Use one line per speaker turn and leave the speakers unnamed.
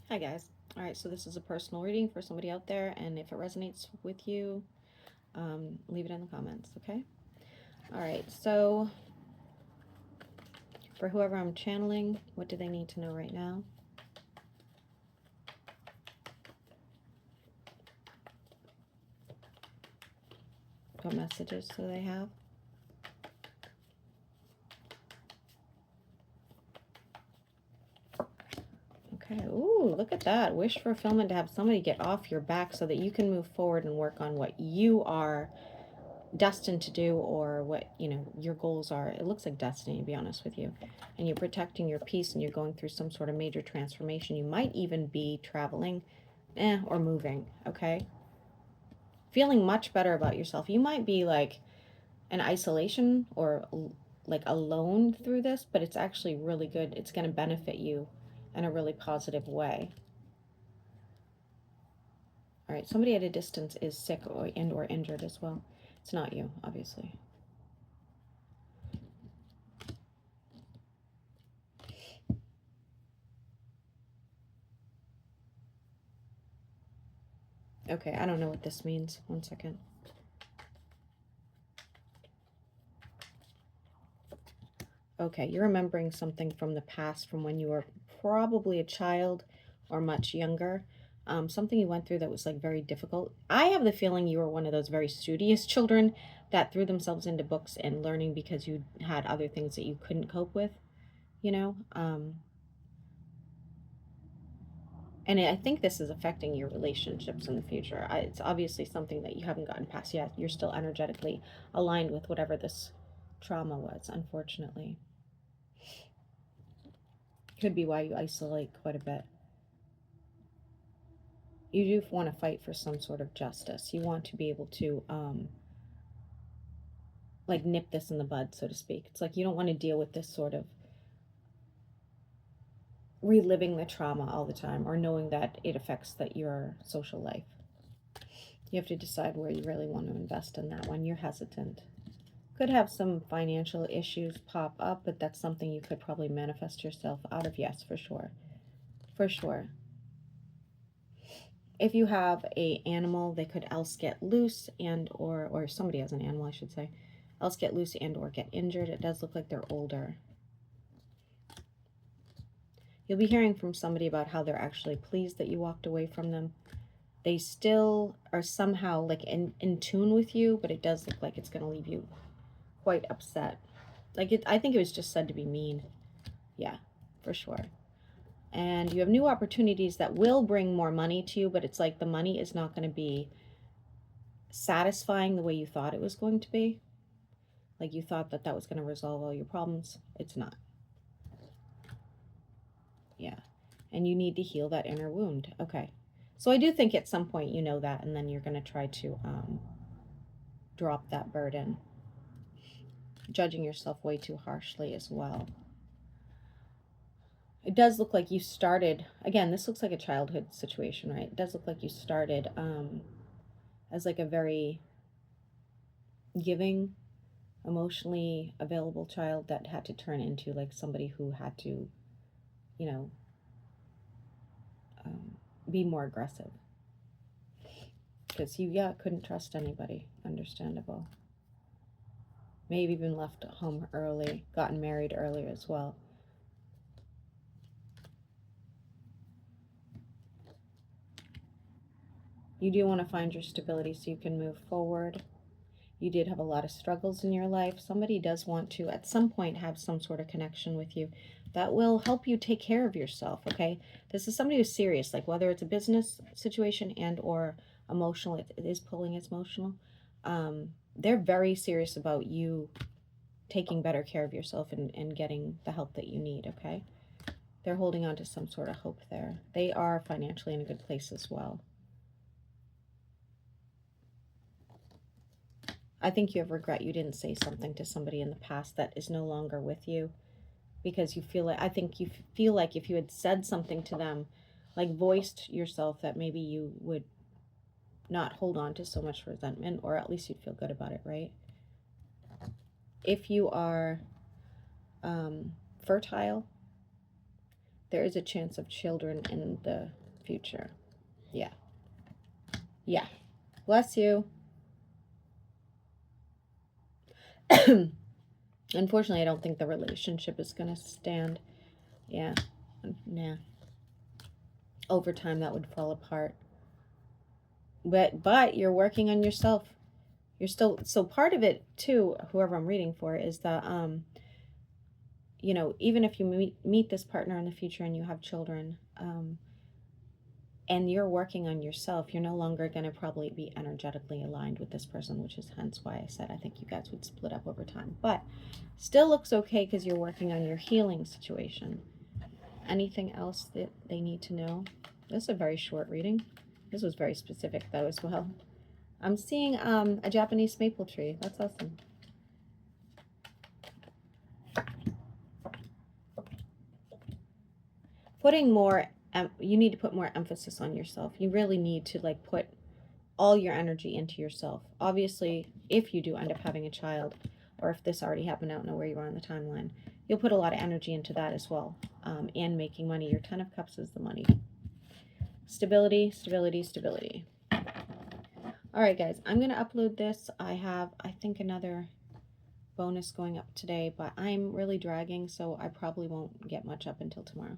Hi guys. All right, so this is a personal reading for somebody out there, and if it resonates with you, leave it in the comments, okay? All right, so for whoever I'm channeling, what do they need to know right now? What messages do they have? Okay, ooh, look at that. Wish fulfillment, to have somebody get off your back so that you can move forward and work on what you are destined to do, or what, you know, your goals are. It looks like destiny, to be honest with you. And you're protecting your peace, and you're going through some sort of major transformation. You might even be traveling or moving, okay? Feeling much better about yourself. You might be like in isolation or like alone through this, but it's actually really good. It's going to benefit you in a really positive way. All right, somebody at a distance is sick or injured as well. It's not you, obviously. Okay, I don't know what this means. One second. Okay, you're remembering something from the past, from when you were probably a child or much younger. Something you went through that was like very difficult. I have the feeling you were one of those very studious children that threw themselves into books and learning because you had other things that you couldn't cope with, you know? And I think this is affecting your relationships in the future. It's obviously something that you haven't gotten past yet. You're still energetically aligned with whatever this trauma was, unfortunately. Could be why you isolate quite a bit. You do want to fight for some sort of justice. You want to be able to, like, nip this in the bud, so to speak. It's like you don't want to deal with this sort of reliving the trauma all the time, or knowing that it affects your social life. You have to decide where you really want to invest in that one. You're hesitant. Could have some financial issues pop up, but that's something you could probably manifest yourself out of. Yes, for sure. For sure. If you have a animal, they could else get loose and or somebody has an animal, I should say, else get loose and or get injured. It does look like they're older. You'll be hearing from somebody about how they're actually pleased that you walked away from them. They still are somehow like in tune with you, but it does look like it's going to leave you quite upset. Like I think it was just said to be mean. Yeah, for sure. And you have new opportunities that will bring more money to you, but it's like the money is not going to be satisfying the way you thought it was going to be. Like you thought that that was going to resolve all your problems. It's not. Yeah. And you need to heal that inner wound. Okay. So I do think at some point you know that, and then you're going to try to drop that burden. Judging yourself way too harshly as well. It does look like you started, again, this looks like a childhood situation, right? It does look like you started as like a very giving, emotionally available child that had to turn into like somebody who had to, you know, be more aggressive. Because you, yeah, couldn't trust anybody. Understandable. Maybe even left home early, gotten married earlier as well. You do want to find your stability so you can move forward. You did have a lot of struggles in your life. Somebody does want to, at some point, have some sort of connection with you that will help you take care of yourself, okay? This is somebody who's serious, like whether it's a business situation and or emotional, it is pulling, it's emotional. They're very serious about you taking better care of yourself and getting the help that you need, okay? They're holding on to some sort of hope there. They are financially in a good place as well. I think you have regret you didn't say something to somebody in the past that is no longer with you, because you feel like, I think you feel like if you had said something to them, like voiced yourself, that maybe you would not hold on to so much resentment, or at least you'd feel good about it, right? If you are fertile, There is a chance of children in the future. Yeah. Yeah. Bless you. Unfortunately, I don't think the relationship is going to stand. Yeah. Yeah. Over time, that would fall apart. But you're working on yourself. You're still, so part of it too, whoever I'm reading for, is that you know, even if you meet this partner in the future and you have children, and you're working on yourself, you're no longer going to probably be energetically aligned with this person, which is hence why I said I think you guys would split up over time. But still looks okay because you're working on your healing situation. Anything else that they need to know? This is a very short reading. This was very specific though as well. I'm seeing a Japanese maple tree. That's awesome. Putting more, you need to put more emphasis on yourself. You really need to like put all your energy into yourself. Obviously, if you do end up having a child, or if this already happened, I don't know where you are on the timeline, you'll put a lot of energy into that as well, and making money. Your 10 of Cups is the money. Stability, stability, stability. All right, guys, I'm going to upload this. I have, I think, another bonus going up today, but I'm really dragging, so I probably won't get much up until tomorrow.